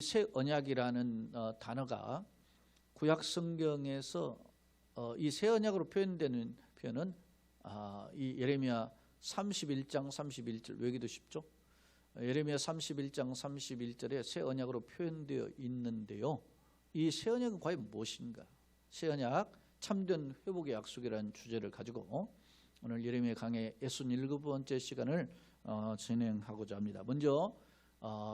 새 언약이라는 단어가 구약 성경에서 이 새 언약으로 표현되는 표현은 이 예레미야 31장 31절 외우기도 쉽죠. 예레미야 31장 31절에 새 언약으로 표현되어 있는데요. 이 새 언약은 과연 무엇인가? 새 언약 참된 회복의 약속이라는 주제를 가지고 오늘 예레미야 강의 67번째 시간을 진행하고자 합니다. 먼저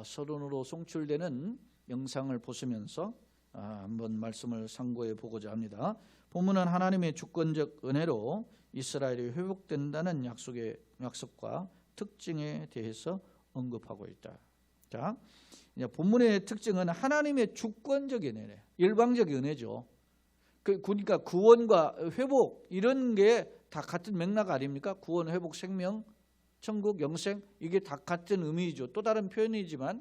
서론으로 송출되는 영상을 보시면서 한번 말씀을 상고해 보고자 합니다. 본문은 하나님의 주권적 은혜로 이스라엘이 회복된다는 약속과 특징에 대해서 언급하고 있다. 자, 본문의 특징은 하나님의 주권적 은혜래. 일방적 은혜죠. 그러니까 구원과 회복 이런 게 다 같은 맥락 아닙니까? 구원, 회복, 생명, 천국, 영생 이게 다 같은 의미이죠. 또 다른 표현이지만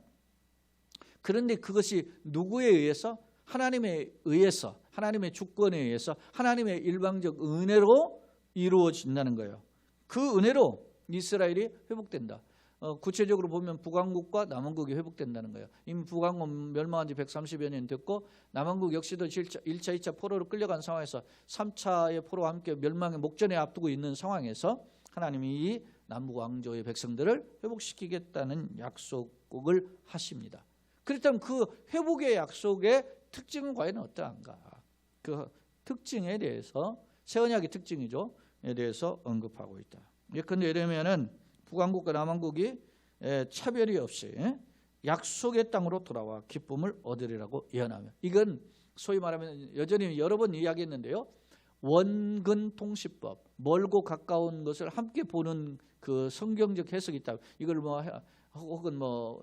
그런데 그것이 누구에 의해서? 하나님에 의해서, 하나님의 주권에 의해서 하나님의 일방적 은혜로 이루어진다는 거예요. 그 은혜로 이스라엘이 회복된다. 구체적으로 보면 북왕국과 남왕국이 회복된다는 거예요. 이미 북왕국 멸망한 지 130여 년 됐고 남왕국 역시도 1차, 2차 포로로 끌려간 상황에서 3차의 포로와 함께 멸망의 목전에 앞두고 있는 상황에서 하나님이 이 남북 왕조의 백성들을 회복시키겠다는 약속을 하십니다. 그렇다면 그 회복의 약속의 특징은 과연 어떠한가? 그 특징에 대해서 새 언약의 특징이죠. 에 대해서 언급하고 있다. 예컨대 예레미야는 북왕국과 남왕국이 차별이 없이 약속의 땅으로 돌아와 기쁨을 얻으리라고 예언하며, 이건 소위 말하면 여전히 여러 번 이야기했는데요. 원근 통시법, 멀고 가까운 것을 함께 보는 그 성경적 해석이 있다. 이걸 혹은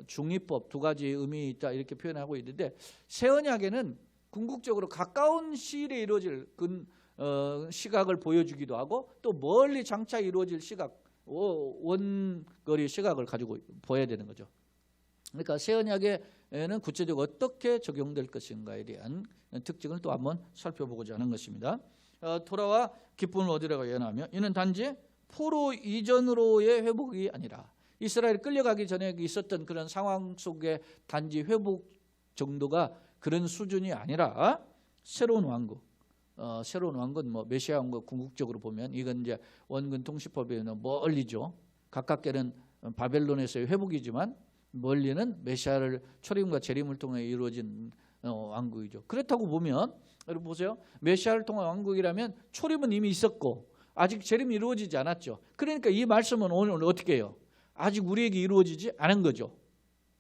중의법 두 가지 의미 있다 이렇게 표현하고 있는데, 새 언약에는 궁극적으로 가까운 시일에 이루어질 시각을 보여주기도 하고 또 멀리 장차 이루어질 시각, 원거리 시각을 가지고 보여야 되는 거죠. 그러니까 새 언약에는 구체적으로 어떻게 적용될 것인가에 대한 특징을 또 한번 살펴보고자 하는 것입니다. 돌아와 기쁨을 얻으라고 예언하며, 이는 단지 포로 이전으로의 회복이 아니라 이스라엘이 끌려가기 전에 있었던 그런 상황 속에 단지 회복 정도가 그런 수준이 아니라 새로운 왕국, 새로운 왕국은 메시아 왕국 궁극적으로 보면 이건 이제 원근 통시법에는 멀리죠. 가깝게는 바벨론에서의 회복이지만 멀리는 메시아를 초림과 재림을 통해 이루어진 왕국이죠. 그렇다고 보면 여러분 보세요. 메시아를 통한 왕국이라면 초림은 이미 있었고 아직 재림이 이루어지지 않았죠. 그러니까 이 말씀은 오늘 어떻게 해요? 아직 우리에게 이루어지지 않은 거죠.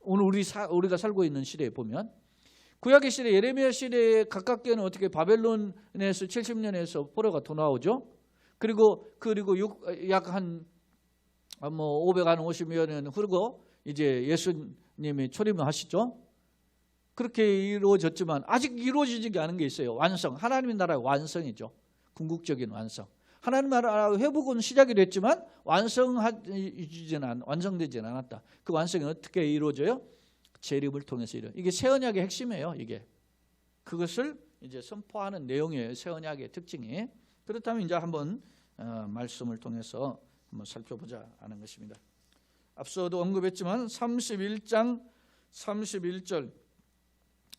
오늘 우리가 살고 있는 시대에 보면 구약의 시대, 예레미야 시대에 가깝게는 어떻게 바벨론에서 70년에서 포로가 더 나오죠. 그리고 약 한 550여 년 흐르고 이제 예수님이 초림을 하시죠. 그렇게 이루어졌지만 아직 이루어지지 않은 게 있어요. 완성, 하나님의 나라의 완성이죠. 궁극적인 완성. 하나님 나라 회복은 시작이 됐지만 완성되지는 않았다. 그 완성이 어떻게 이루어져요? 재림을 통해서 이게 새 언약의 핵심이에요. 이게 그것을 이제 선포하는 내용이에요. 새 언약의 특징이. 그렇다면 이제 한번 말씀을 통해서 한번 살펴보자 하는 것입니다. 앞서도 언급했지만 31장 31절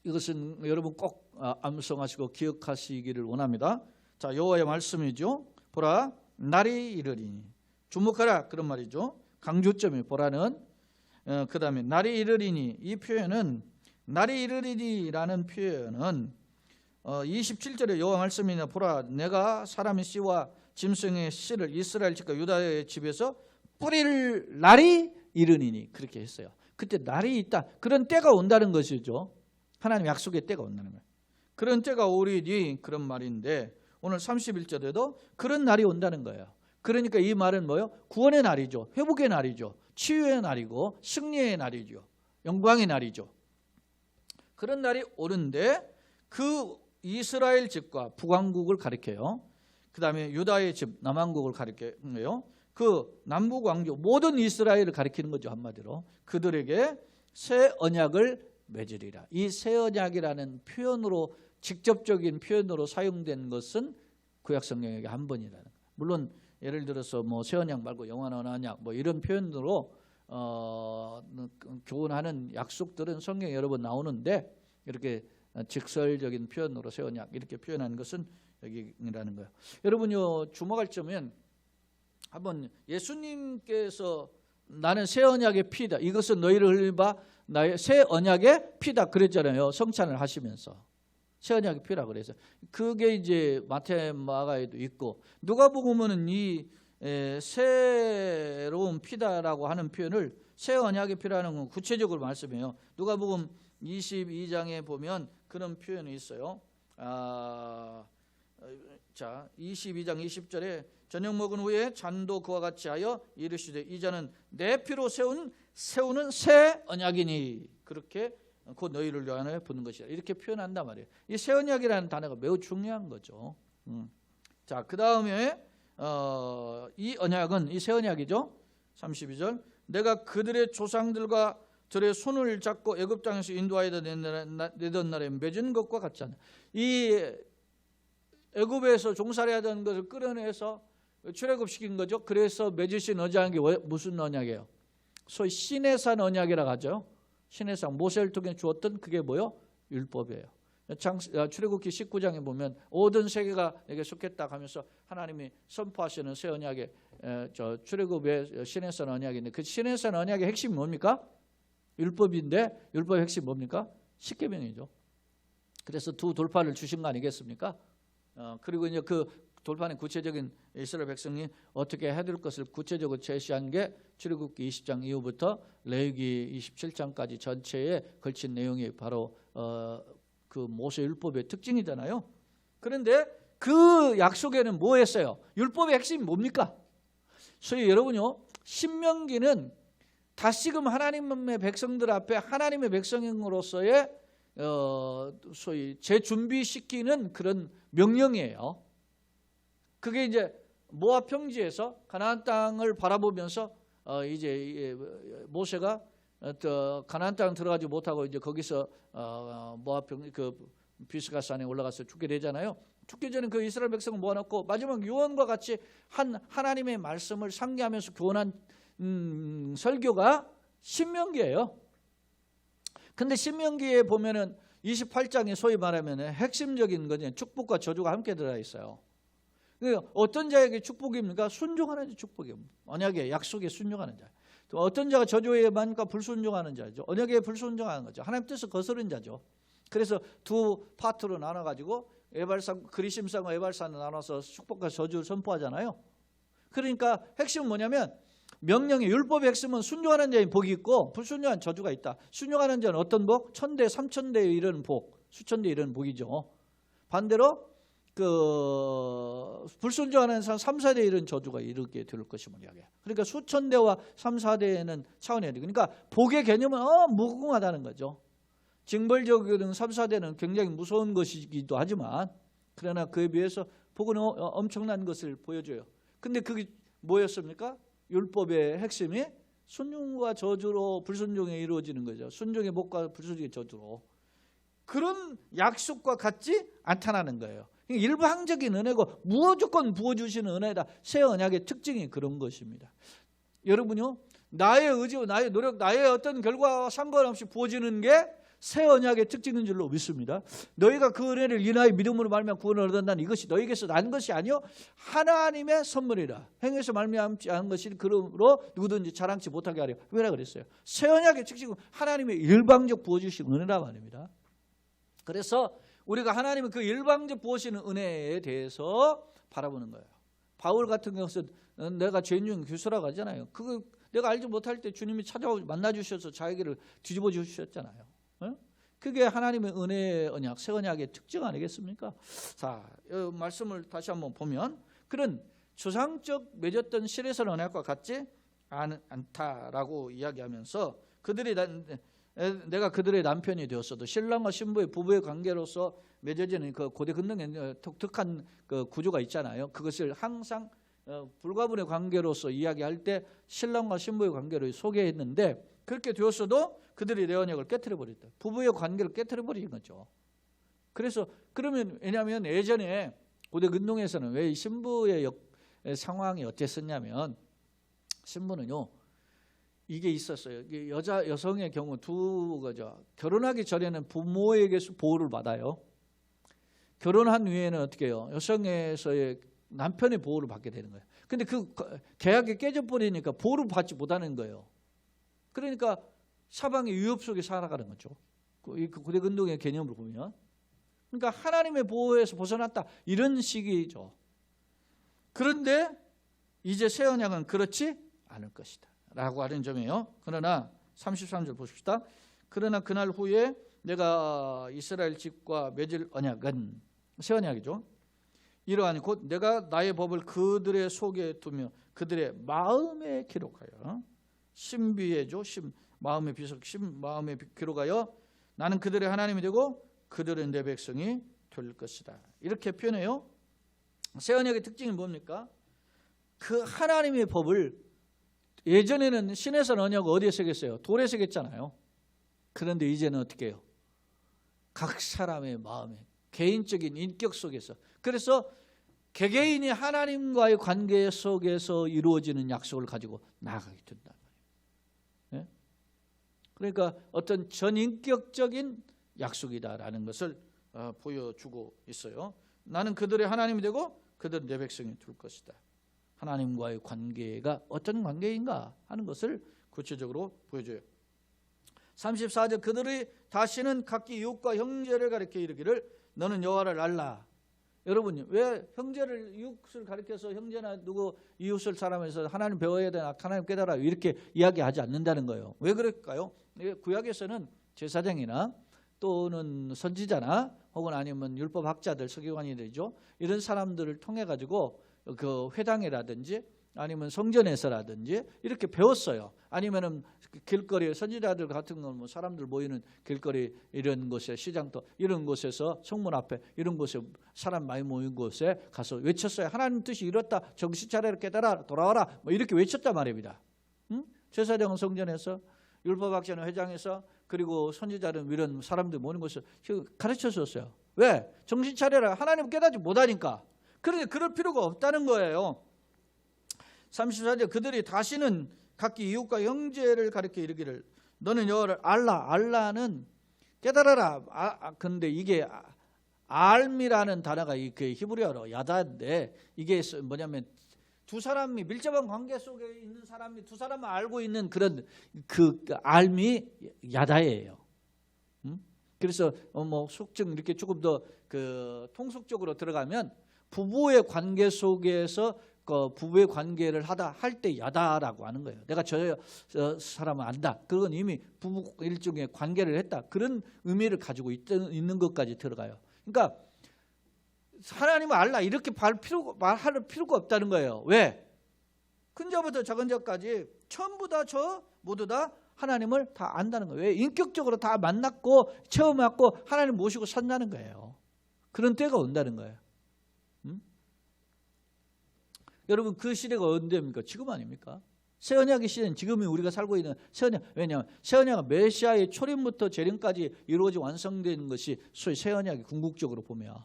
이것은 여러분 꼭 암송하시고 기억하시기를 원합니다. 자, 여호와의 말씀이죠. 보라, 날이 이르리니. 주목하라 그런 말이죠. 강조점이 보라는 그 다음에 날이 이르리니, 이 표현은 날이 이르리니라는 표현은 27절에 여호와 말씀이나 보라 내가 사람의 씨와 짐승의 씨를 이스라엘 집과 유다의 집에서 뿌릴 날이 이르리니 그렇게 했어요. 그때 날이 있다. 그런 때가 온다는 것이죠. 하나님 약속의 때가 온다는 거예요. 그런 때가 오리니 그런 말인데 오늘 31절에도 그런 날이 온다는 거예요. 그러니까 이 말은 뭐예요? 구원의 날이죠. 회복의 날이죠. 치유의 날이고 승리의 날이죠. 영광의 날이죠. 그런 날이 오는데 그 이스라엘 집과 북왕국을 가리켜요. 그 다음에 유다의 집, 남왕국을 가리켜요. 그 남북 왕조 모든 이스라엘을 가리키는 거죠. 한마디로 그들에게 새 언약을 맺으리라. 이 새 언약이라는 표현으로 직접적인 표현으로 사용된 것은 구약 성경에 한 번이라는 거예요. 물론 예를 들어서 새 언약 말고 영원한 언약 이런 표현으로 교훈하는 약속들은 성경에 여러 번 나오는데 이렇게 직설적인 표현으로 새 언약 이렇게 표현하는 것은 여기라는 거예요. 여러분요, 주목할 점은 한번 예수님께서 나는 새 언약의 피다, 이것은 너희를 흘린 바 나의 새 언약의 피다 그랬잖아요. 성찬을 하시면서 새 언약의 피라 그래서 그게 이제 마태 마가에도 있고 누가복음은 이 새로운 피다라고 하는 표현을 새 언약의 피라는 건 구체적으로 말씀해요. 누가복음 22장에 보면 그런 표현이 있어요. 자, 22장 20절에 저녁 먹은 후에 잔도 그와 같이 하여 이르시되 이 잔은 내 피로 세우는 새 언약이니 그렇게 곧 너희를 위하여 부는 것이라 이렇게 표현한단 말이에요. 이 새 언약이라는 단어가 매우 중요한 거죠. 자, 그 다음에 이 언약은 이 새 언약이죠. 32절 내가 그들의 조상들과 저의 손을 잡고 애굽 땅에서 인도하여 내던 날에 맺은 것과 같지 않나. 이 애굽에서 종살이하던 것을 끌어내서 출애굽시킨 거죠. 그래서 맺으신 언약이 무슨 언약이에요? 소위 시내산 언약이라고 하죠. 시내산 모세를 통해 주었던 그게 뭐요? 율법이에요. 출애굽기 19장에 보면 모든 세계가 내게 속했다 하면서 하나님이 선포하시는 새 언약의 출애굽의 시내산 언약인데 그 시내산 언약의 핵심이 뭡니까? 율법인데 율법의 핵심이 뭡니까? 십계명이죠. 그래서 두 돌파를 주신 거 아니겠습니까? 그리고 이제 그 돌파는 구체적인 이스라엘 백성이 어떻게 해야 될 것을 구체적으로 제시한 게 출애굽기 20장 이후부터 레위기 27장까지 전체에 걸친 내용이 바로 그 모세 율법의 특징이잖아요. 그런데 그 약속에는 뭐 했어요? 율법의 핵심이 뭡니까? 소위 여러분요, 신명기는 다시금 하나님의 백성들 앞에 하나님의 백성으로서의 소위 재준비시키는 그런 명령이에요. 그게 이제 모압 평지에서 가나안 땅을 바라보면서 이제 모세가 가나안 땅 들어가지 못하고 이제 거기서 모압 평지 그 비스가산에 올라가서 죽게 되잖아요. 죽기 전에 그 이스라엘 백성을 모아놓고 마지막 유언과 같이 하나님의 말씀을 상기하면서 교훈한 설교가 신명기예요. 근데 신명기에 보면은 28장에 소위 말하면 핵심적인 것은 축복과 저주가 함께 들어 있어요. 어떤 자에게 축복입니까? 순종하는 자 축복입니다. 언약의 약속에 순종하는 자. 또 어떤 자가 저주에 만까 불순종하는 자죠. 언약에 불순종하는 거죠. 하나님 뜻을 거스른 자죠. 그래서 두 파트로 나눠가지고 에발산, 그리심산과 에발산을 나눠서 축복과 저주를 선포하잖아요. 그러니까 핵심은 뭐냐면 명령의 율법의 핵심은 순종하는 자에 복이 있고 불순종한 저주가 있다. 순종하는 자는 어떤 복? 1000대 3000대에 이르는 복, 수천대에 이르는 복이죠. 반대로 그 불순종하는 사람 3, 4대에 이르는 저주가 이르게 될 것임을 이야기해요. 그러니까 수천대와 3, 4대에는 차원이 그러니까 복의 개념은 무궁하다는 거죠. 징벌적인 3, 4대는 굉장히 무서운 것이기도 하지만 그러나 그에 비해서 복은 엄청난 것을 보여줘요. 근데 그게 뭐였습니까? 율법의 핵심이 순종과 저주로 불순종에 이루어지는 거죠. 순종의 복과 불순종의 저주로. 그런 약속과 같지 않다는 거예요. 일방적인 은혜고 무조건 부어주시는 은혜다. 새 언약의 특징이 그런 것입니다. 여러분요, 나의 의지와 나의 노력, 나의 어떤 결과와 상관없이 부어지는 게 새 언약의 특징인 줄로 믿습니다. 너희가 그 은혜를 인하여 믿음으로 말미암아 구원을 얻었다는 이것이 너희에게서 난 것이 아니요 하나님의 선물이라. 행위에서 말미암지 않은 것이 그러므로 누구든지 자랑치 못하게 하려. 왜라 그랬어요? 새 언약의 특징은 하나님의 일방적 부어주신 은혜라 말입니다. 그래서 우리가 하나님의 그 일방적 부어주시는 은혜에 대해서 바라보는 거예요. 바울 같은 경우는 내가 죄인 중 교수라고 하잖아요. 그거 내가 알지 못할 때 주님이 찾아오고 만나주셔서 자기를 뒤집어 주셨잖아요. 그게 하나님의 은혜의 언약, 새 언약의 특징 아니겠습니까? 자, 이 말씀을 다시 한번 보면 그런 조상적 맺었던 시내산 언약과 같지 않다라고 이야기하면서 내가 그들의 남편이 되었어도 신랑과 신부의 부부의 관계로서 맺어지는 그 고대 근동의 독특한 그 구조가 있잖아요. 그것을 항상 불가분의 관계로서 이야기할 때 신랑과 신부의 관계를 소개했는데 그렇게 되었어도 그들이 내 언약을 깨트려 버렸다. 부부의 관계를 깨트려 버린 거죠. 그래서 그러면 왜냐하면 예전에 고대 근동에서는 왜 신부의 상황이 어땠었냐면 신부는요 이게 있었어요. 이게 여성의 경우 두 거죠. 결혼하기 전에는 부모에게서 보호를 받아요. 결혼한 후에는 어떻게 해요? 여성에서의 남편의 보호를 받게 되는 거예요. 근데 그 계약이 깨져버리니까 보호를 받지 못하는 거예요. 그러니까 사방의 위협 속에 살아가는 거죠. 그 고대 근동의 개념으로 보면. 그러니까 하나님의 보호에서 벗어났다, 이런 식이죠. 그런데 이제 새 언약은 그렇지 않을 것이다 라고 하는 점이에요. 그러나 33절 보십시다. 그러나 그날 후에 내가 이스라엘 집과 맺을 언약은, 새 언약이죠, 이러하니 곧 내가 나의 법을 그들의 속에 두며 그들의 마음에 기록하여, 신비해죠. 마음의 비석, 마음에 기록하여 나는 그들의 하나님이 되고 그들은 내 백성이 될 것이다, 이렇게 표현해요. 새 언약의 특징이 뭡니까? 그 하나님의 법을, 예전에는 신에서 언약을 어디에 새겼어요? 돌에 새겼잖아요. 그런데 이제는 어떻게 해요? 각 사람의 마음에, 개인적인 인격 속에서. 그래서 개개인이 하나님과의 관계 속에서 이루어지는 약속을 가지고 나아가게 된단 말이에요. 네? 그러니까 어떤 전인격적인 약속이다라는 것을 보여주고 있어요. 나는 그들의 하나님이 되고 그들은 내 백성이 될 것이다. 하나님과의 관계가 어떤 관계인가 하는 것을 구체적으로 보여줘요. 34절, 그들이 다시는 각기 이웃과 형제를 가리켜 이르기를 너는 여호와를 알라. 여러분, 왜 형제를, 이웃을 가리켜서 형제나 누구 이웃을 사람에서 하나님 배워야 되나, 하나님 깨달아, 이렇게 이야기하지 않는다는 거예요. 왜 그럴까요? 구약에서는 제사장이나 또는 선지자나 혹은 아니면 율법학자들, 서기관이들이죠, 이런 사람들을 통해 가지고 그 회당이라든지 아니면 성전에서라든지 이렇게 배웠어요. 아니면은 길거리, 선지자들 같은 건 뭐 사람들 모이는 길거리 이런 곳에, 시장터 이런 곳에서, 성문 앞에 이런 곳에 사람 많이 모인 곳에 가서 외쳤어요. 하나님 뜻이 이렇다, 정신 차려라, 깨달아, 돌아와라, 뭐 이렇게 외쳤단 말입니다. 응? 제사장은 성전에서, 율법학자는 회장에서, 그리고 선지자는 이런 사람들 모이는 곳에서 가르쳐줬어요. 왜? 정신 차려라, 하나님 깨닫지 못하니까. 그런데 그럴 필요가 없다는 거예요. 34절, 그들이 다시는 각기 이웃과 형제를 가리켜 이르기를 너는 여호와를 알라. 알라는 깨달아라. 근데 이게 알미라는 단어가 그 히브리어로 야다인데, 이게 뭐냐면 두 사람이 밀접한 관계 속에 있는 사람이 두 사람을 알고 있는 그런 그 알미 야다예요. 그래서 뭐 속증 이렇게 조금 더 그 통속적으로 들어가면 부부의 관계 속에서 그 부부의 관계를 하다 할 때 야다라고 하는 거예요. 내가 저 사람을 안다. 그건 이미 부부 일종의 관계를 했다. 그런 의미를 가지고 있는 것까지 들어가요. 그러니까 하나님을 알라 이렇게 말할 필요가 없다는 거예요. 왜? 큰 자부터 작은 자까지 전부 다 모두 다 하나님을 다 안다는 거예요. 왜? 인격적으로 다 만났고 체험했고 하나님 모시고 산다는 거예요. 그런 때가 온다는 거예요. 여러분, 그 시대가 언제입니까? 지금 아닙니까? 새 언약의 시대는 지금이 우리가 살고 있는 새 언약. 왜냐하면 새 언약은 메시아의 초림부터 재림까지 이루어져 완성되는 것이 소위 새 언약이 궁극적으로 보면,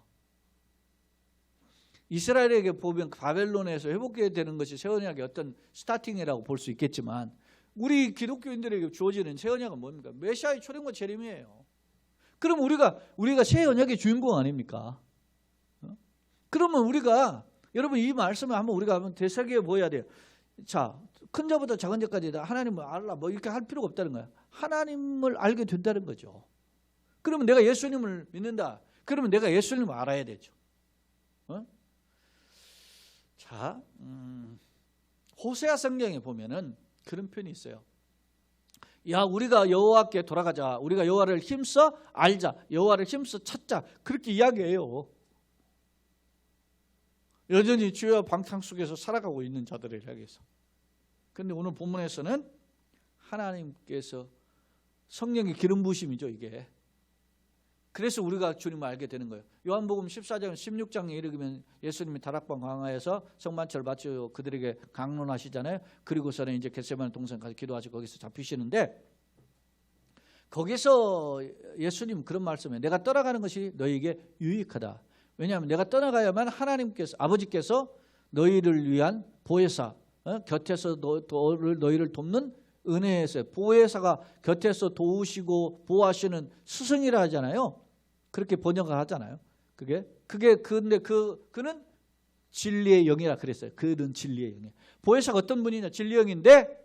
이스라엘에게 보면 바벨론에서 회복되는 것이 새 언약의 어떤 스타팅이라고 볼 수 있겠지만, 우리 기독교인들에게 주어지는 새 언약은 뭡니까? 메시아의 초림과 재림이에요. 그럼 우리가 새 언약의 주인공 아닙니까? 그러면 우리가, 여러분, 이 말씀을 한번 되새겨 보아야 돼요. 자, 큰 자보다 작은 자까지 다 하나님을 알라, 뭐 이렇게 할 필요가 없다는 거예요. 하나님을 알게 된다는 거죠. 그러면 내가 예수님을 믿는다. 그러면 내가 예수님을 알아야 되죠. 자, 호세아 성경에 보면은 그런 표현이 있어요. 야, 우리가 여호와께 돌아가자. 우리가 여호와를 힘써 알자. 여호와를 힘써 찾자. 그렇게 이야기해요. 여전히 죄와 방탕 속에서 살아가고 있는 자들을 향해서. 그런데 오늘 본문에서는 하나님께서 성령의 기름 부으심이죠, 이게. 그래서 우리가 주님을 알게 되는 거예요. 요한복음 14장 16장에 이르면 예수님이 다락방 광야에서 성만찬을 바쳐 그들에게 강론하시잖아요. 그리고서는 이제 겟세마네 동산 가서 기도하시고 거기서 잡히시는데, 거기서 예수님 그런 말씀에 내가 떠나가는 것이 너희에게 유익하다. 왜냐하면 내가 떠나가야만 하나님께서, 아버지께서 너희를 위한 보혜사, 곁에서 너희를 돕는 은혜에서 보혜사가 곁에서 도우시고 보호하시는 스승이라 하잖아요. 그렇게 번역하잖아요. 근데 그는 진리의 영이라 그랬어요. 그는 진리의 영이에요. 보혜사가 어떤 분이냐? 진리의 영인데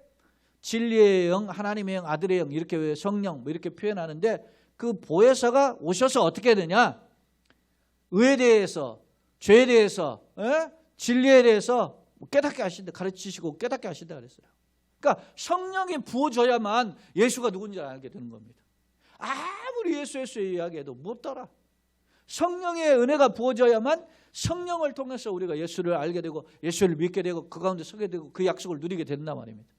진리의 영, 하나님의 영, 아들의 영 이렇게 왜 성령 뭐 이렇게 표현하는데 그 보혜사가 오셔서 어떻게 되냐? 의에 대해서, 죄에 대해서, 진리에 대해서 깨닫게 하신다. 가르치시고 깨닫게 하신다 그랬어요. 그러니까 성령이 부어져야만 예수가 누군지 알게 되는 겁니다. 아무리 예수 이야기해도 못 따라. 성령의 은혜가 부어져야만 성령을 통해서 우리가 예수를 알게 되고 예수를 믿게 되고 그 가운데 서게 되고 그 약속을 누리게 된단 말입니다.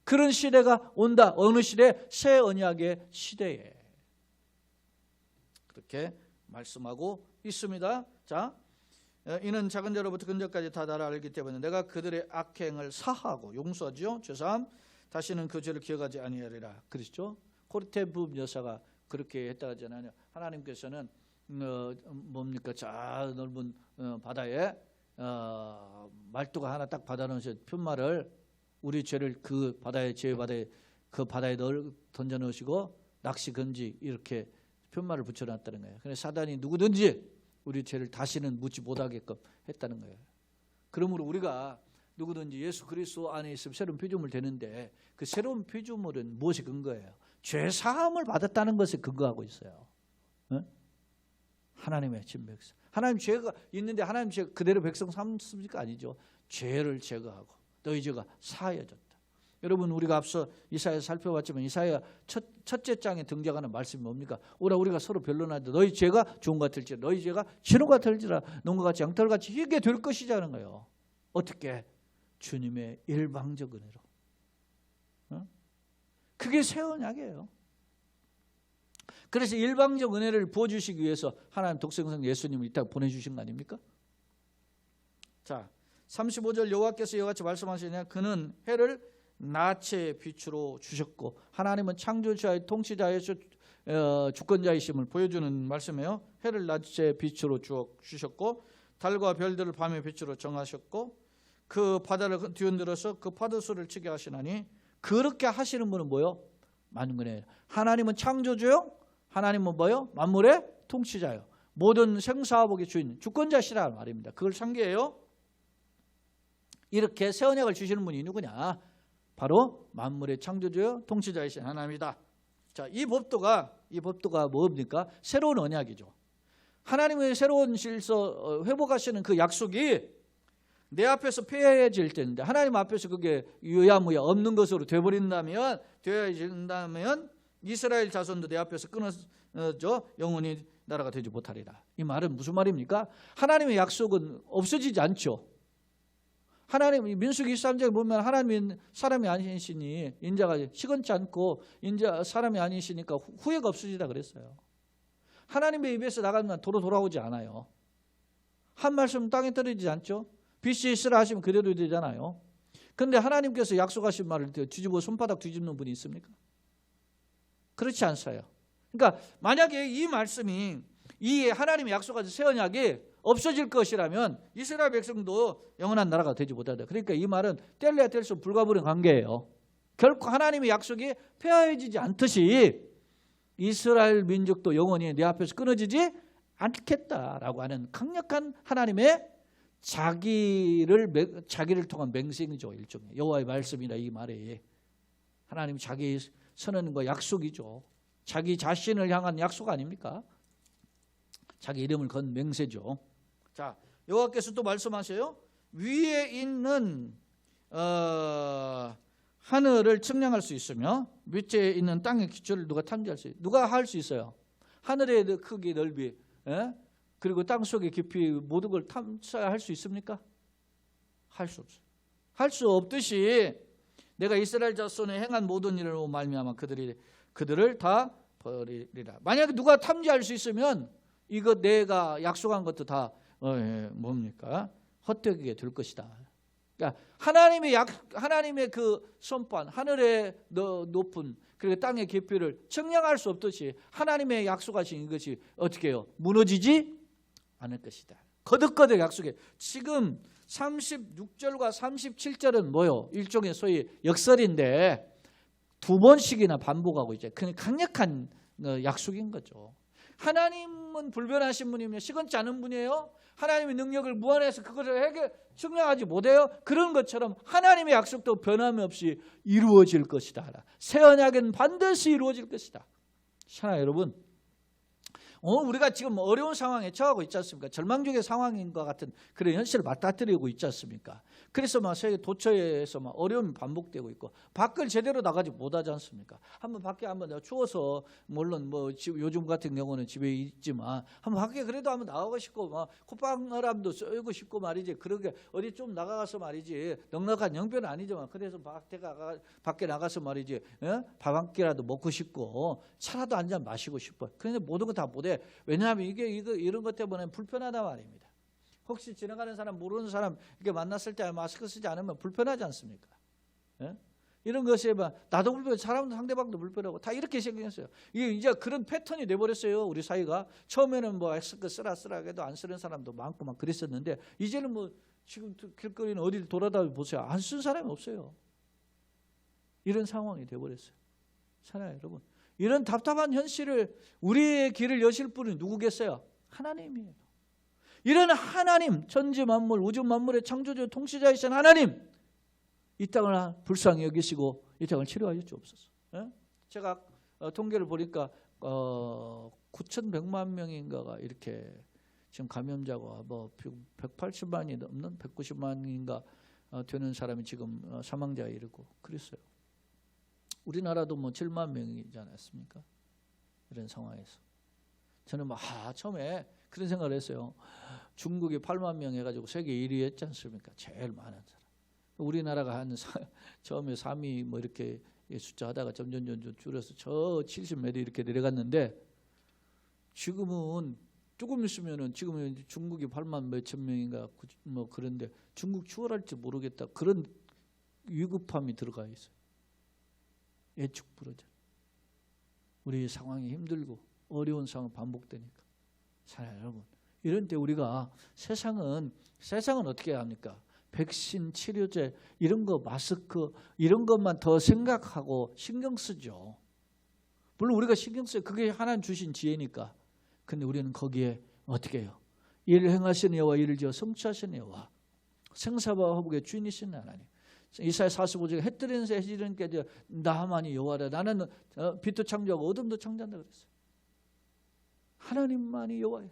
그런 시대가 온다. 어느 시대? 새 언약의 시대에. 그렇게 말씀하고 있습니다. 자, 이는 작은 자로부터 큰 자까지 다 나를 알기 때문에 내가 그들의 악행을 사하고 용서하죠. 죄사함 다시는 그 죄를 기억하지 아니하리라. 그렇죠? 코르테브 여사가 그렇게 했다 하잖아요. 하나님께서는 뭡니까? 저 넓은 바다에 말뚝 하나 딱 받아놓으셔 편말을 우리 죄를 그 바다에 그 바다에 던져 넣으시고 낚시 금지 이렇게 편말을 붙여놨다는 거예요. 그래서 사단이 누구든지 우리 죄를 다시는 묻지 못하게끔 했다는 거예요. 그러므로 우리가 누구든지 예수 그리스도 안에 있으면 새로운 피조물 되는데 그 새로운 피조물은 무엇이 근거예요? 죄 사함을 받았다는 것에 근거하고 있어요. 하나님의 친백성. 하나님 죄가 있는데 하나님 죄 그대로 백성 삼습니까? 아니죠. 죄를 제거하고 너희 죄가 사하여졌다. 여러분 우리가 앞서 이사야 살펴봤지만 이사야 첫째 장에 등장하는 말씀이 뭡니까? 오라 우리가 서로 변론하되 너희 죄가 좋은 것 같을지라 너희 죄가 신호 같을지라 농과 같이 양털같이 희게 될 것이자는 거예요. 어떻게? 주님의 일방적 은혜로. 그게 새 언약이에요. 그래서 일방적 은혜를 부어주시기 위해서 하나님 독생성 예수님을 이 땅에 보내주신 거 아닙니까? 자, 35절 여호와께서 이와 같이 말씀하시냐 그는 해를 낮의 빛으로 주셨고 하나님은 창조자의 통치자이시오 주권자이심을 보여주는 말씀이에요. 해를 낮의 빛으로 주셨고 달과 별들을 밤의 빛으로 정하셨고 그 바다를 뒤흔들어서 그 파도수를 치게 하시나니 그렇게 하시는 분은 뭐요? 만군의 하나님은 창조주요. 하나님은 뭐요? 만물의 통치자요. 모든 생사화복의 주인 주권자시라는 말입니다. 그걸 상기해요. 이렇게 새 언약을 주시는 분이 누구냐? 바로 만물의 창조주요 통치자이신 하나님이다. 자, 이 법도가 뭡니까? 새로운 언약이죠. 하나님의 새로운 질서 회복하시는 그 약속이 내 앞에서 폐해질 때인데 하나님 앞에서 그게 유야무야 없는 것으로 되어진다면 이스라엘 자손도 내 앞에서 끊어져 영원히 나라가 되지 못하리라. 이 말은 무슨 말입니까? 하나님의 약속은 없어지지 않죠. 하나님 민수기 23장에 보면 하나님은 사람이 아니시니 인자가 시건치 않고 인자 사람이 아니시니까 후회가 없으시다 그랬어요. 하나님의 입에서 나가면 도로 돌아오지 않아요. 한 말씀 땅에 떨어지지 않죠. 빛이 있으라 하시면 그대로 되잖아요. 그런데 하나님께서 약속하신 말을 뒤집어 손바닥 뒤집는 분이 있습니까? 그렇지 않아요. 그러니까 만약에 이 말씀이 이 하나님의 약속하신 새 언약이 없어질 것이라면 이스라엘 백성도 영원한 나라가 되지 못한다. 그러니까 이 말은 뗄래야 뗄 수 불가분의 관계예요. 결코 하나님의 약속이 폐하해지지 않듯이 이스라엘 민족도 영원히 내 앞에서 끊어지지 않겠다라고 하는 강력한 하나님의 자기를 통한 맹세이죠. 일종의 여호와의 말씀이라 이 말이 하나님 자기 선언과 약속이죠. 자기 자신을 향한 약속 아닙니까? 자기 이름을 건 맹세죠. 자, 여호와께서 또 말씀하세요. 위에 있는 하늘을 측량할 수 있으며 밑에 있는 땅의 기초를 누가 탐지할 수 있어요? 누가 할 수 있어요? 하늘의 크기, 넓이, 그리고 땅 속의 깊이 모든 걸 탐사할 수 있습니까? 할 수 없어요. 할 수 없듯이 내가 이스라엘 자손에 행한 모든 일을 말미암아 그들을 다 버리리라. 만약에 누가 탐지할 수 있으면 이거 내가 약속한 것도 다 뭡니까? 헛되게 될 것이다. 그러니까 하나님의 그 선판, 하늘의 높은 그리고 땅의 깊이를 측량할 수 없듯이 하나님의 약속하신 이것이 어떻게 해요? 무너지지 않을 것이다. 거듭거듭 약속해. 지금 36절과 37절은 뭐요? 일종의 소위 역설인데 두 번씩이나 반복하고 있죠. 그냥 강력한 약속인 거죠. 하나님은 불변하신 분이며 시건치 않은 분이에요. 하나님의 능력을 무한해서 그것을 측량하지 못해요. 그런 것처럼 하나님의 약속도 변함이 없이 이루어질 것이다. 새 언약은 반드시 이루어질 것이다. 사랑하는 여러분, 우리가 지금 어려운 상황에 처하고 있지 않습니까? 절망적인 상황인 것 같은 그런 현실을 맞닥뜨리고 있지 않습니까? 그래서 막 세계 도처에서 막 어려움이 반복되고 있고 밖을 제대로 나가지 못하지 않습니까? 한번 밖에 한번 추워서 물론 뭐 요즘 같은 경우는 집에 있지만 한번 밖에 그래도 한번 나가고 싶고 막 콧방울함도 쐬고 싶고 말이지. 그러게 어디 좀 나가서 말이지. 넉넉한 영변은 아니지만 그래서 밖에 나가서 말이지. 밥 한 끼라도 먹고 싶고 차라도 한 잔 마시고 싶어. 그런데 모든 거 다 못해. 왜냐하면 이런 것 때문에 불편하단 말입니다. 혹시 지나가는 사람 모르는 사람 이렇게 만났을 때 마스크 쓰지 않으면 불편하지 않습니까? 예? 이런 것에 나도 불편하고 사람도 상대방도 불편하고 다 이렇게 생겼어요. 이게 이제 그런 패턴이 돼버렸어요. 우리 사이가. 처음에는 뭐 마스크 쓰라 해도 안 쓰는 사람도 많고 막 그랬었는데 이제는 뭐 지금 길거리는 어디를 돌아다니 보세요. 안 쓴 사람이 없어요. 이런 상황이 돼버렸어요. 사랑해요 여러분. 이런 답답한 현실을 우리의 길을 여실 분이 누구겠어요? 하나님이에요. 이런 하나님, 천지 만물, 우주 만물의 창조주 통치자이신 하나님, 이 땅을 불쌍히 여기시고 이 땅을 치료하여 주옵소서. 제가 통계를 보니까 9,100만 명인가가 이렇게 지금 감염자가 뭐 180만이 넘는 190만인가 되는 사람이 지금 사망자에 이르고 그랬어요. 우리나라도 뭐 7만 명이지 않았습니까? 이런 상황에서 저는 막 처음에 그런 생각을 했어요. 중국이 8만 명 해가지고 세계 1위 했지 않습니까? 제일 많은 사람. 우리나라가 한 처음에 3위 뭐 이렇게 숫자 하다가 점점 줄여서 저 70몇 위 이렇게 내려갔는데 지금은 조금 있으면은 지금은 중국이 8만 몇천 명인가 뭐 그런데 중국 추월할지 모르겠다. 그런 위급함이 들어가 있어요. 예측 불허전. 우리 상황이 힘들고 어려운 상황 반복되니까. 사랑하는 여러분, 이런 때 우리가 세상은 어떻게 합니까? 백신, 치료제 이런 거 마스크 이런 것만 더 생각하고 신경 쓰죠. 물론 우리가 신경 써요. 그게 하나님 주신 지혜니까. 근데 우리는 거기에 어떻게 해요? 이를 행하시는 여호와 이를 지어 성취하시는 여호와 생사와 화복의 주인이신 하나님. 이사야 45장에 해 뜨는 새 해지는 게 나만이 여호와라. 나는 빛도 창조하고 어둠도 창조한다 그랬어요. 하나님만이 여호와예요.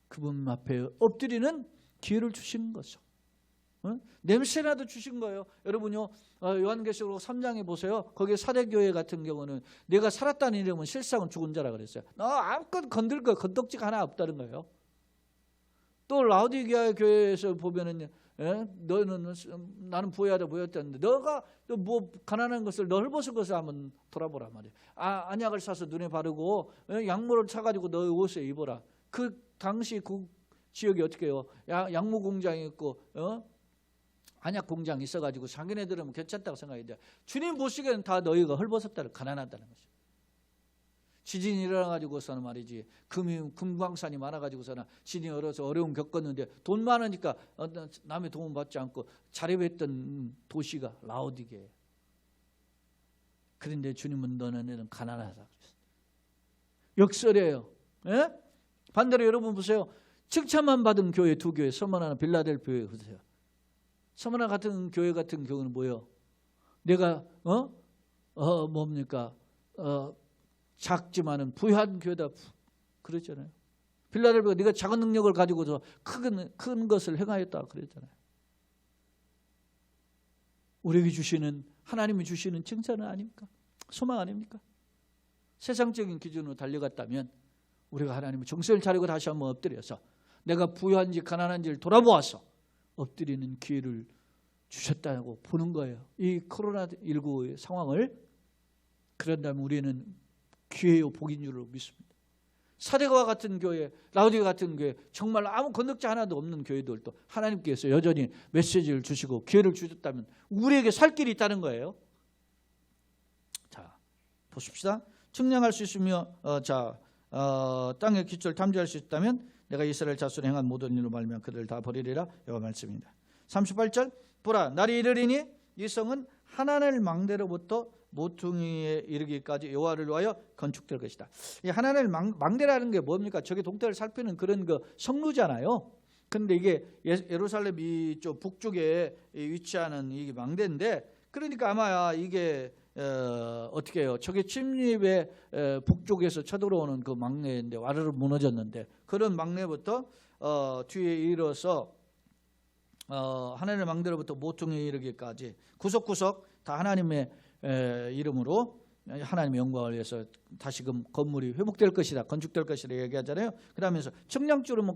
그분 앞에 엎드리는 기회를 주시는 거죠. 냄새라도 주신 거예요. 여러분요, 요한계시록 3장에 보세요. 거기 사대교회 같은 경우는 내가 살았다는 이름은 실상은 죽은 자라 그랬어요. 너 아무것도 건들 거 건덕지가 하나 없다는 거예요. 또 라오디게아 교회에서 보면은 너는 나는 부여하다 부여했다는데 너가 뭐 가난한 것을 너 헐벗은 것을 한번 돌아보란 말이야. 안약을 사서 눈에 바르고 양모를 사가지고 너 옷에 입어라. 그 당시 그 지역이 어떻게 해요? 양모 공장이 있고 안약 공장이 있어가지고 자기네들은 괜찮다고 생각했는데 주님 보시기에는 다 너희가 헐벗었다는 가난하다는 거죠. 지진이 일어나가지고서는 말이지 금광산이 많아가지고서는 지진이 얼어서 어려움 겪었는데 돈 많으니까 남의 도움 받지 않고 자립했던 도시가 라오디게예요. 그런데 주님은 너네는 가난하다 그랬어요. 역설이에요. 예? 반대로 여러분 보세요. 칭찬만 받은 교회 두 교회, 서머나나 빌라델피아에 보세요. 서머나 같은 교회 같은 경우는 뭐예요? 내가 뭡니까? 작지만은 부유한 교회다 그랬잖아요. 빌라델피아가 네가 작은 능력을 가지고서 큰 것을 행하였다 그랬잖아요. 우리에게 주시는 하나님이 주시는 칭찬은 아닙니까? 소망 아닙니까? 세상적인 기준으로 달려갔다면 우리가 하나님의 정신을 차리고 다시 한번 엎드려서 내가 부유한지 가난한지를 돌아보아서 엎드리는 기회를 주셨다고 보는 거예요. 이 코로나19의 상황을. 그런다면 우리는 기회요 복인 줄로 믿습니다. 사대가와 같은 교회, 라오디게아 같은 교회, 정말 아무 건덕지 하나도 없는 교회들도 하나님께서 여전히 메시지를 주시고 기회를 주셨다면 우리에게 살 길이 있다는 거예요. 자, 보십시다. 측량할 수 있으며 땅의 기초를 탐지할 수 있다면 내가 이스라엘 자손에 행한 모든 일로 말미암아 그들을 다 버리리라. 여호와 말씀입니다. 38절 보라 날이 이르리니 이 성은 하나님의 망대로부터 모퉁이에 이르기까지 여호와를 위하여 건축될 것이다. 이 하나님의 망대라는 게 뭡니까? 저게 동태를 살피는 그런 그 성루잖아요. 근데 이게 예루살렘 이쪽 북쪽에 위치하는 이 망대인데, 그러니까 아마 이게 어떻게 해요? 저게 침입의 북쪽에서 쳐들어오는 그 망대인데 와르르 무너졌는데, 그런 망대부터 뒤에 이르러서 하나님의 망대로부터 모퉁이에 이르기까지 구석구석 다 하나님의 이름으로 하나님의 영광을 위해서 다시금 건물이 회복될 것이다, 건축될 것이다 얘기하잖아요. 그러면서 측량줄은 뭐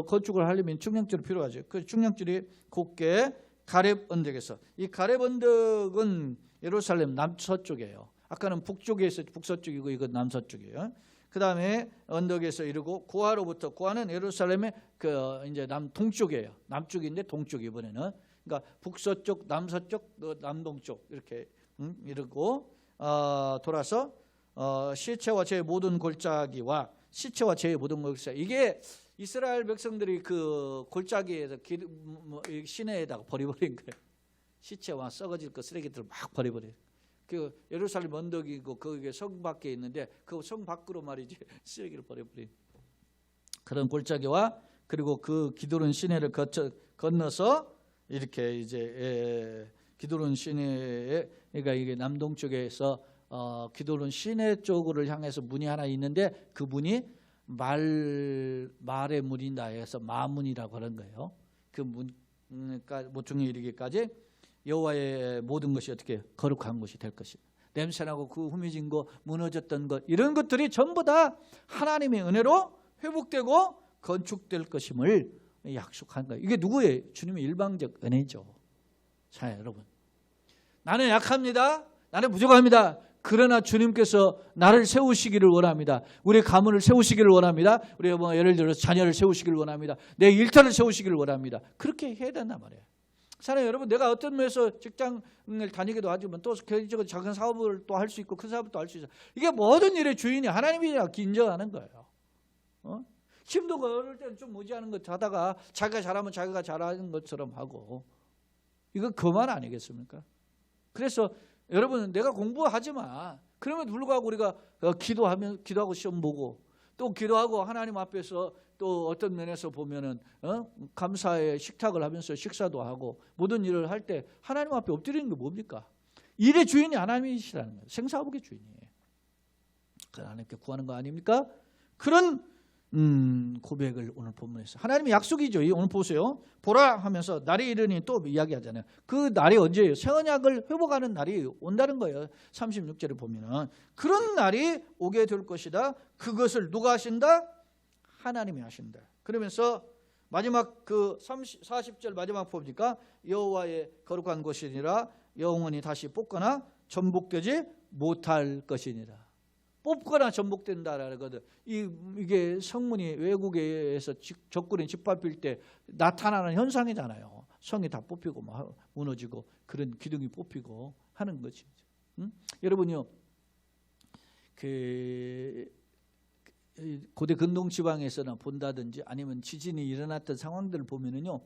건축을 하려면 측량줄이 필요하죠. 그 측량줄이 곱게 가렙 언덕에서, 이 가렙 언덕은 예루살렘 남서쪽이에요. 아까는 북쪽에서 북서쪽이고 이건 남서쪽이에요. 그 다음에 언덕에서 이르고 고아로부터, 고아는 예루살렘의 그 이제 남동쪽이에요. 남쪽인데 동쪽 이번에는. 그러니까 북서쪽, 남서쪽, 남동쪽 이렇게 이르고 돌아서 시체와 제의 모든 골짜기와 시체와 제의 모든 골짜기, 이게 이스라엘 백성들이 그 골짜기에서 시내에다가 버려버린 거예요. 시체와 썩어질 그 쓰레기들을 막 버려버려요. 그 예루살렘 언덕이고 거기에 성 밖에 있는데 그 성 밖으로 말이지 쓰레기를 버려버린 그런 골짜기와, 그리고 그 기드론 시내를 건너서 이렇게 이제 기드론 시내에, 그러니까 이게 남동쪽에서 기드론 시내 쪽으로 향해서 문이 하나 있는데 그 문이 말의 문이다 해서 마문이라고 하는 거예요. 그 문, 그러니까 모퉁이에 이르기까지 여호와의 모든 것이 어떻게 거룩한 것이 될 것이다. 냄새나고 그 후미진 거, 무너졌던 것, 이런 것들이 전부 다 하나님의 은혜로 회복되고 건축될 것임을 약속한 거예요. 이게 누구의? 주님의 일방적 은혜죠. 자, 여러분, 나는 약합니다. 나는 부족합니다. 그러나 주님께서 나를 세우시기를 원합니다. 우리 가문을 세우시기를 원합니다. 우리 뭐 예를 들어서 자녀를 세우시기를 원합니다. 내 일터를 세우시기를 원합니다. 그렇게 해야 된단 말이에요. 사랑해요 여러분, 내가 어떤 면에서 직장을 다니기도 하지만 또 개인적으로 작은 사업을 또 할 수 있고 큰 사업을 또 할 수 있어요. 이게 모든 일의 주인이 하나님이라고 인정하는 거예요. 힘도 어릴 때는 좀 무지하는 것 하다가 자기가 잘하면 자기가 잘하는 것처럼 하고, 이거 그만 아니겠습니까? 그래서 여러분, 내가 공부하지 마. 그러면 불구하고 우리가 기도하고 시험 보고 또 기도하고 하나님 앞에서 또 어떤 면에서 보면은 감사의 식탁을 하면서 식사도 하고 모든 일을 할 때 하나님 앞에 엎드리는 게 뭡니까? 일의 주인이 하나님이시라는 거예요. 생사복의 주인이에요. 그 하나님께 구하는 거 아닙니까? 그런 고백을 오늘 본문에서, 하나님의 약속이죠. 오늘 보세요. 보라 하면서 날이 이르니 또 이야기하잖아요. 그 날이 언제예요? 새 언약을 회복하는 날이 온다는 거예요. 36절에 보면은 그런 날이 오게 될 것이다. 그것을 누가 하신다? 하나님이 하신다. 그러면서 마지막 그 40절 마지막 보니까 여호와의 거룩한 것이니라 영원히 다시 뽑거나 전복되지 못할 것이니라. 뽑거나 전복된다라는 거든. 이게 성문이 외국에서 적군이 짓밟힐 때 나타나는 현상이잖아요. 성이 다 뽑히고 막 무너지고 그런 기둥이 뽑히고 하는 거지. 여러분요, 그 고대 근동 지방에서나 본다든지 아니면 지진이 일어났던 상황들을 보면은요,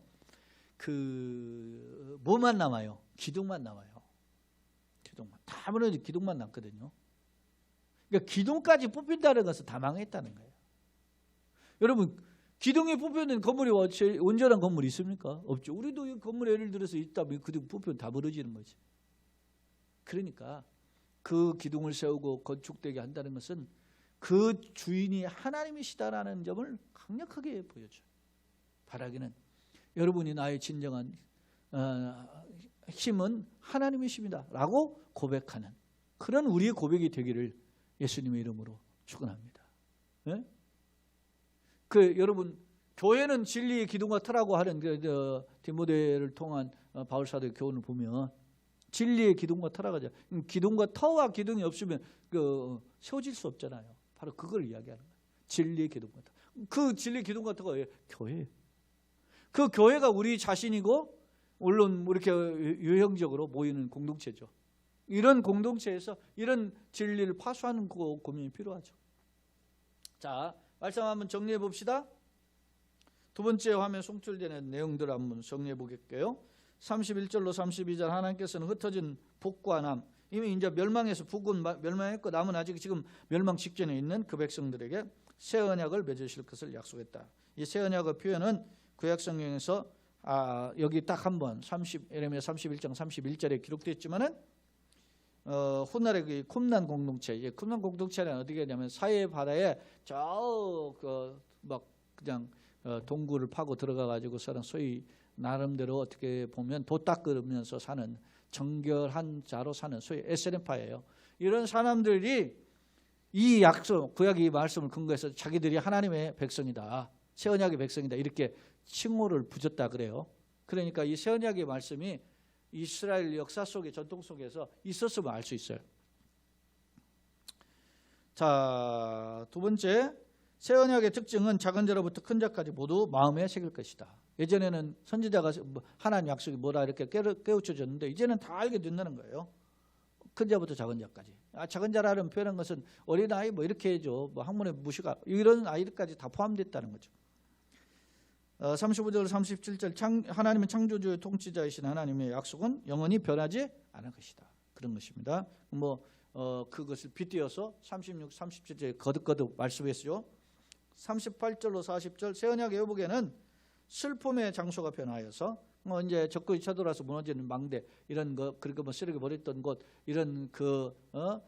그 뭐만 남아요? 기둥만 남아요. 기둥만 다 무너지, 기둥만 남거든요. 그러니까 기둥까지 뽑힌다는 것은 다 망했다는 거예요. 여러분, 기둥이 뽑히는 건물이 온전한 건물이 있습니까? 없죠. 우리도 이 건물에 예를 들어서 있다면 그 기둥 뽑히면 다 무너지는 거지. 그러니까 그 기둥을 세우고 건축되게 한다는 것은 그 주인이 하나님이시다라는 점을 강력하게 보여줘요. 바라기는 여러분이 나의 진정한 힘은 하나님이십니다 라고 고백하는 그런 우리의 고백이 되기를 예수님의 이름으로 축원합니다. 네? 여러분, 교회는 진리의 기둥과 터라고 하는 디모데를 통한 바울 사도의 교훈을 보면 진리의 기둥과 터라고 하죠. 기둥과 터와 기둥이 없으면 세워질 수 없잖아요. 바로 그걸 이야기하는 거예요. 진리의 기둥과 터. 그 진리의 기둥과 터가 교회예요. 그 교회가 우리 자신이고 물론 이렇게 유형적으로 모이는 공동체죠. 이런 공동체에서 이런 진리를 파수하는 고민이 필요하죠. 자, 말씀 한번 정리해 봅시다. 두 번째 화면 송출되는 내용들 한번 정리해 보겠게요. 31절로 32절 하나님께서는 흩어진 북과 남, 이미 이제 멸망해서 북은 멸망했고 남은 아직 지금 멸망 직전에 있는 그 백성들에게 새 언약을 맺으실 것을 약속했다. 이 새 언약의 표현은 구약 성경에서 여기 딱 한 번 예레미야 31장 31절에 기록되어 있지만은 훗날의 그 쿰난 공동체, 쿰난 공동체는 어디게 되냐면 사해 바다에 막 그냥 동굴을 파고 들어가 가지고서는 소위 나름대로 어떻게 보면 도 닦으면서 사는 정결한 자로 사는 소위 에세네파예요. 이런 사람들이 이 약속, 구약의 말씀을 근거해서 자기들이 하나님의 백성이다, 새 언약의 백성이다 이렇게 칭호를 붙였다 그래요. 그러니까 이 새 언약의 말씀이 이스라엘 역사 속의 전통 속에서 있었음을 알 수 있어요. 자, 두 번째, 새 언약의 특징은 작은 자로부터 큰 자까지 모두 마음에 새길 것이다. 예전에는 선지자가 하나님 약속이 뭐라 이렇게 깨우쳐졌는데 이제는 다 알게 된다는 거예요. 큰 자부터 작은 자까지. 작은 자라는 표현한 것은 어린아이 뭐 이렇게 해줘, 뭐 학문의 무시가 이런 아이들까지 다 포함됐다는 거죠. 35절 37절 하나님은 창조주의 통치자이신 하나님의 약속은 영원히 변하지 않을 것이다. 그런 것입니다. 그것을 빗대어서 36, 37절에 거듭거듭 말씀했죠. 38절로 40절 새 언약의 회복에는 슬픔의 장소가 변하여서 이제 적군이 쳐들어와서 무너지는 망대 이런 거, 그리고 뭐 쓰레기 버렸던 곳, 이런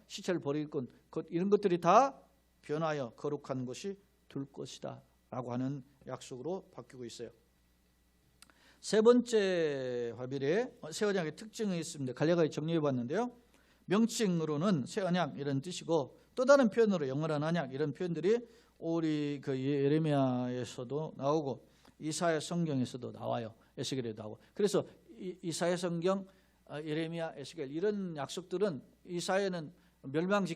시체를 버릴 곳 이런 것들이 다 변하여 거룩한 곳이 될 것이다라고 하는 약속으로 바뀌고 있어요. 세 번째 화bil에 새 언약의 특징이 있습니다. 갈래가에 정리해 봤는데요. 명칭으로는 새 언약 이런 뜻이고 또 다른 표현으로 영원한 언약 이런 표현들이 우리 그 예레미야에서도 나오고 이사야 성경에서도 나와요. 에스겔에도 나오고. 그래서 이사야 성경, 예레미야, 에스겔 이런 약속들은 이사야는 멸망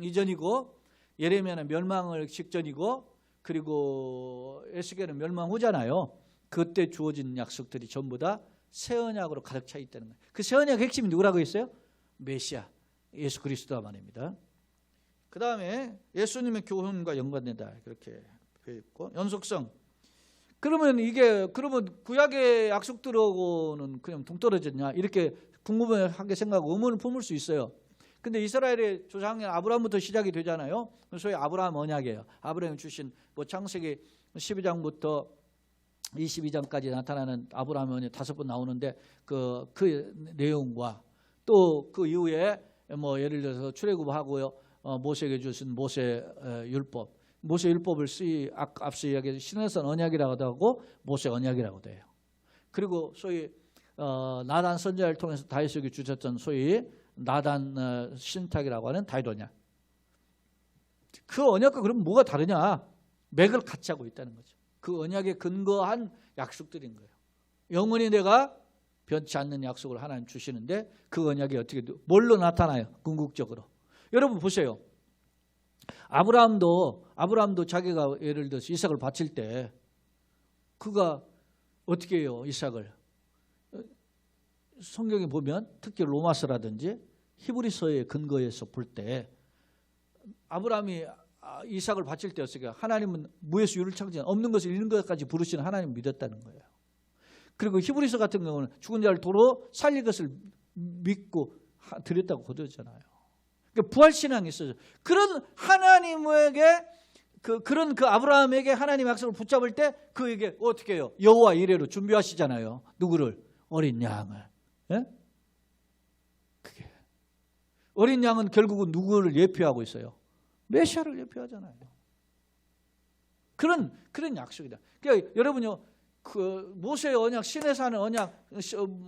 이전이고 예레미야는 멸망을 직전이고 그리고 에스겔은 멸망 후잖아요. 그때 주어진 약속들이 전부 다 새 언약으로 가득 차 있다는 거예요. 그 새 언약의 핵심이 누구라고 했어요? 메시아, 예수 그리스도가 말입니다. 그 다음에 예수님의 교훈과 연관된다 그렇게 되어 있고 연속성. 그러면 구약의 약속들하고는 그냥 동떨어졌냐 이렇게 궁금하게 생각하고 의문을 품을 수 있어요. 근데 이스라엘의 조상인 아브라함부터 시작이 되잖아요. 소위 아브라함 언약이에요. 아브라함이 주신 창세기 12장부터 22장까지 나타나는 아브라함 언약 5번 나오는데 그 내용과 또 그 이후에 예를 들어서 출애굽하고요. 모세에게 주신 모세 율법. 모세 율법을 앞서 이야기해서 시내산 언약이라고도 하고 모세 언약이라고도 해요. 그리고 소위 나단 선지자를 통해서 다윗에게 주셨던 소위 나단 신탁이라고 하는 다윗 언약. 그 언약과 그럼 뭐가 다르냐? 맥을 같이 하고 있다는 거죠. 그 언약에 근거한 약속들인 거예요. 영원히 내가 변치 않는 약속을 하나님 주시는데 그 언약이 어떻게 뭘로 나타나요? 궁극적으로. 여러분 보세요. 아브라함도 자기가 예를 들어서 이삭을 바칠 때 그가 어떻게 해요? 이삭을 성경에 보면 특히 로마서라든지 히브리서의 근거에서 볼 때 아브라함이 이삭을 바칠 때 어떻게 하나님은 무에서 유를 창조한 없는 것을 있는 것까지 부르시는 하나님을 믿었다는 거예요. 그리고 히브리서 같은 경우는 죽은 자를 도로 살릴 것을 믿고 드렸다고 거두잖아요. 그러니까 부활신앙이 있어요. 그런 하나님에게 그런 아브라함에게 하나님 약속을 붙잡을 때 그에게 어떻게 해요? 여호와 이레로 준비하시잖아요. 누구를? 어린 양을. 예? 그게 어린 양은 결국은 누구를 예표하고 있어요? 메시아를 예표하잖아요. 그런 약속이다. 그러니까 여러분요, 그 모세의 언약, 시내산의 언약,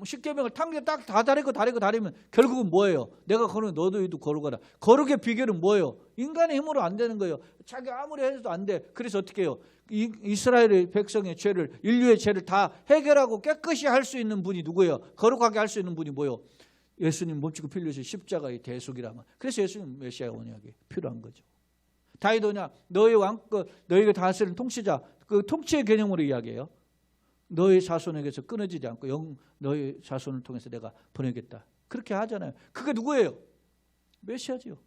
십계명을 딱 다 다리면 결국은 뭐예요? 내가 걸으면 너도 걸어가라. 거룩의 비결은 뭐예요? 인간의 힘으로 안 되는 거예요. 자기 아무리 해도 안 돼. 그래서 어떻게 해요? 이스라엘의 백성의 죄를, 인류의 죄를 다 해결하고 깨끗이 할 수 있는 분이 누구예요? 거룩하게 할 수 있는 분이 뭐예요? 예수님 몸지고 피 흘리신 십자가의 대속이라면. 그래서 예수님 메시아 언약이 필요한 거죠. 다윗 언약, 너희 왕권, 너희가 다스리는 통치자, 그 통치의 개념으로 이야기해요. 너희 자손에게서 끊어지지 않고 너희 자손을 통해서 내가 보내겠다. 그렇게 하잖아요. 그게 누구예요? 메시아지요.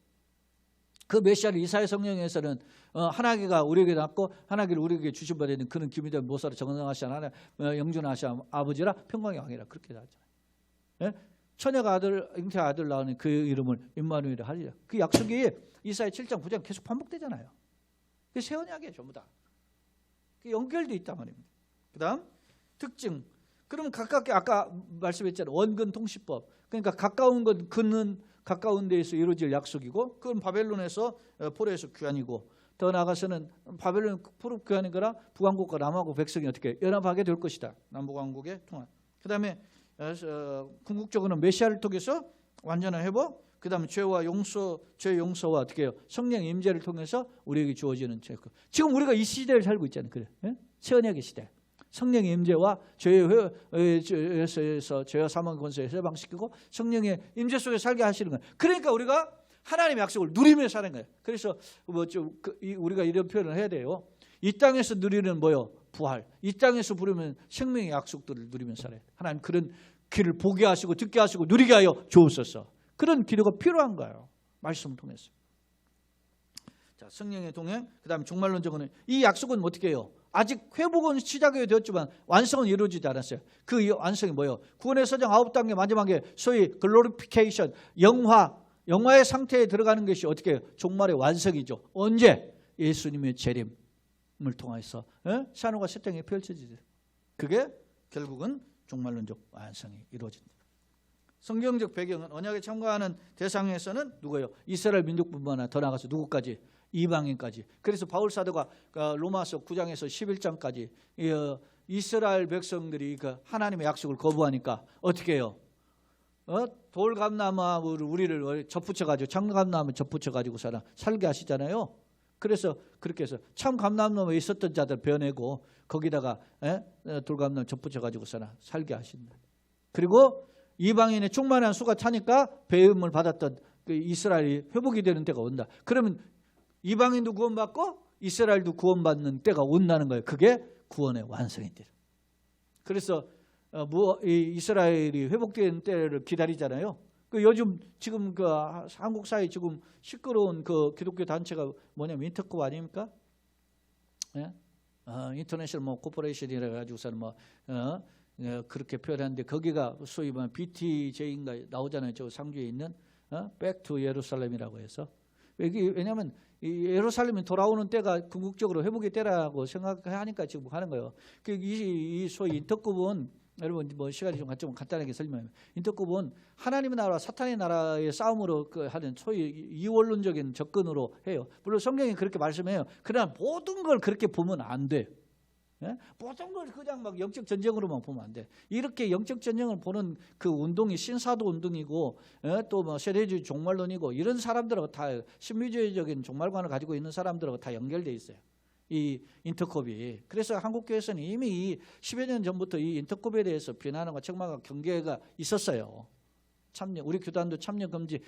그 메시아를 이사야 성경에서는 하나님께가 우리에게 낳고 하나님께를 우리에게 주신 바 되는 그는 기미된 모사로 정당하신 하나님 영존하신 아버지라 평강의 왕이라 그렇게 하잖아요. 예? 처녀가 아들, 잉태 아들 낳으니 그 이름을 임마누엘이라 하리라. 그 약속이 이사야 7장 9장 계속 반복되잖아요. 그 새 언약이에요, 전부 다. 그 연결돼 있단 말입니다. 그다음 특징. 그러면 가깝게 아까 말씀했잖아요. 원근 통시법. 그러니까 가까운 건 근은 가까운 데에서 이루어질 약속이고, 그건 바벨론에서 포로에서 귀환이고, 더 나아가서는 바벨론 포로 귀환인 거라 북왕국과 남왕국 백성이 어떻게 연합하게 될 것이다. 남북왕국의 통합. 그다음에 궁극적으로는 메시아를 통해서 완전한 회복. 그다음에 죄와 용서, 죄 용서와 어떻게 해요? 성령의 임재를 통해서 우리에게 주어지는 죄. 지금 우리가 이 시대를 살고 있잖아요. 그래, 예? 새 언약의 시대. 성령의 임재와 죄에서 죄와 사망 권세에서 해방시키고 성령의 임재 속에 살게 하시는 거예요. 그러니까 우리가 하나님의 약속을 누리며 사는 거예요. 그래서 우리가 이런 표현을 해야 돼요. 이 땅에서 누리는 뭐요? 부활. 이 땅에서 부르면 생명의 약속들을 누리며 살아요. 하나님 그런 길을 보게 하시고 듣게 하시고 누리게 하여 주옵소서. 그런 기도가 필요한 거예요. 말씀을 통해서. 자, 성령의 동행, 그다음에 종말론적으로는 이 약속은 어떻게 해요? 아직 회복은 시작이 되었지만 완성은 이루어지지 않았어요. 그 완성이 뭐예요? 구원의 서정 9단계 마지막에 소위 글로리피케이션, 영화의 상태에 들어가는 것이 어떻게 해요? 종말의 완성이죠. 언제? 예수님의 재림을 통해서 산후가 새 땅에 펼쳐지죠. 그게 결국은 종말론적 완성이 이루어진다. 성경적 배경은 언약에 참가하는 대상에서는 누구예요? 이스라엘 민족뿐만 아니라 더 나아가서 누구까지? 이방인까지. 그래서 바울 사도가 로마서 9장에서 11장까지 이스라엘 백성들이 하나님의 약속을 거부하니까 어떻게 해요? 돌감나무를 우리를 접붙여가지고 참감나무 접붙여가지고 살게 하시잖아요. 그래서 그렇게 해서 참 감람나무에 있었던 자들 베어내고 거기다가 돌감나무 접붙여가지고 살게 하신다. 그리고 이방인의 충만한 수가 차니까 배음을 받았던 그 이스라엘이 회복이 되는 때가 온다. 그러면 이방인도 구원받고 이스라엘도 구원받는 때가 온다는 거예요. 그게 구원의 완성인데. 그래서 이스라엘이 회복되는 때를 기다리잖아요. 그 요즘 지금 그 한국 사회 지금 시끄러운 그 기독교 단체가 뭐냐면 인터컵 아닙니까? 예? 인터내셔널 코퍼레이션이라 가지고서는 그렇게 표현하는데 거기가 소위 말하면 BTJ인가 나오잖아요. 저 상주에 있는 Back to 예루살렘이라고 해서. 왜냐하면 이 예루살렘이 돌아오는 때가 궁극적으로 회복의 때라고 생각하니까 지금 하는 거예요. 이 소위 인터급은 여러분 시간이 좀 간단하게 설명해요. 인터급은 하나님의 나라와 사탄의 나라의 싸움으로 하는 소위 이원론적인 접근으로 해요. 물론 성경이 그렇게 말씀해요. 그러나 모든 걸 그렇게 보면 안 돼. 모든 걸 그냥 막 영적 전쟁으로만 보면 안 돼. 이렇게 영적 전쟁을 보는 그 운동이 신사도 운동이고 또 세대주의 종말론이고 이런 사람들하고 다 신비주의적인 종말관을 가지고 있는 사람들하고 다 연결돼 있어요. 이 인터컵이. 그래서 한국교회에서는 이미 이 10여 년 전부터 이 인터컵에 대해서 비난하고 책망과 경계가 있었어요. 참여, 우리 교단도 참여 금지,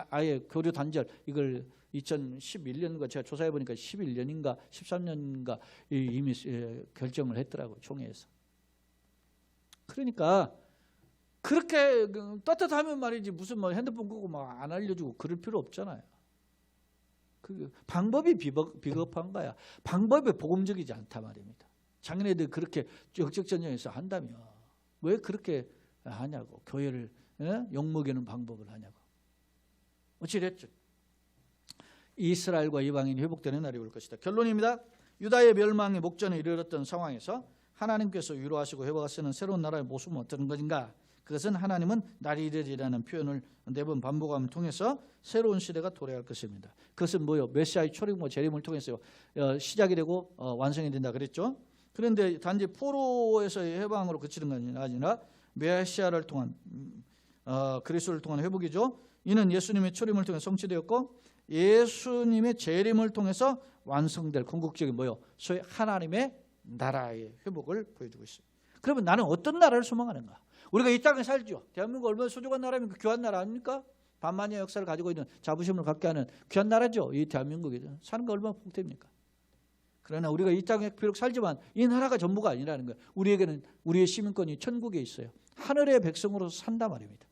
아예 교류 단절 이걸 2011년인가 제가 조사해 보니까 11년인가 13년인가 이미 결정을 했더라고요. 총회에서. 그러니까 그렇게 떳떳하면 말이지 무슨 핸드폰 끄고 막 안 알려주고 그럴 필요 없잖아요. 그 방법이 비겁한 거야. 방법이 복음적이지 않다 말입니다. 자기네들 그렇게 역적 전쟁에서 한다며 왜 그렇게 하냐고. 교회를 욕먹이는 방법을 하냐고. 어찌됐죠. 이스라엘과 이방인이 회복되는 날이 올 것이다. 결론입니다. 유다의 멸망의 목전에 이르렀던 상황에서 하나님께서 위로하시고 회복하시는 새로운 나라의 모습은 어떤 것인가? 그것은 하나님은 날이 이르리라는 표현을 네번 반복함을 통해서 새로운 시대가 도래할 것입니다. 그것은 뭐요? 메시아의 초림과 재림을 통해서 시작이 되고 완성이 된다 그랬죠. 그런데 단지 포로에서의 해방으로 그치는 것이 아니라 메시아를 통한 그리스도를 통한 회복이죠. 이는 예수님의 초림을 통해 성취되었고 예수님의 재림을 통해서 완성될 궁극적인 뭐요? 소위 하나님의 나라의 회복을 보여주고 있습니다. 그러면 나는 어떤 나라를 소망하는가? 우리가 이 땅에 살죠. 대한민국 얼마나 소중한 나라입니까? 귀한 나라 아닙니까? 반만의 역사를 가지고 있는 자부심을 갖게 하는 귀한 나라죠. 이 대한민국이 사는 거 얼마나 복됩니까? 그러나 우리가 이 땅에 비록 살지만 이 나라가 전부가 아니라는 거예요. 우리에게는 우리의 시민권이 천국에 있어요. 하늘의 백성으로서 산다 말입니다.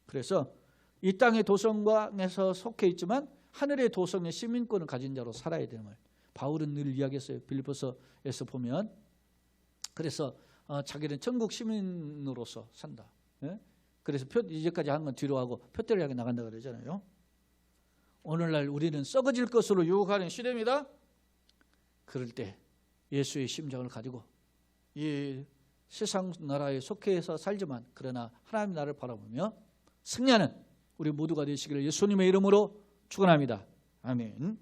그래서 이 땅의 도성에서 속해 있지만 하늘의 도성의 시민권을 가진 자로 살아야 되는 거예요. 바울은 늘 이야기했어요. 빌립보서에서 보면. 그래서 자기는 천국 시민으로서 산다. 그래서 이제까지 한 건 뒤로 하고 표대를 향해 나간다 그러잖아요. 오늘날 우리는 썩어질 것으로 유혹하는 시대입니다. 그럴 때 예수의 심장을 가지고 이 세상 나라에 속해서 살지만 그러나 하나님 나라를 바라보며 승리하는 우리 모두가 되시기를 예수님의 이름으로 축원합니다. 아멘.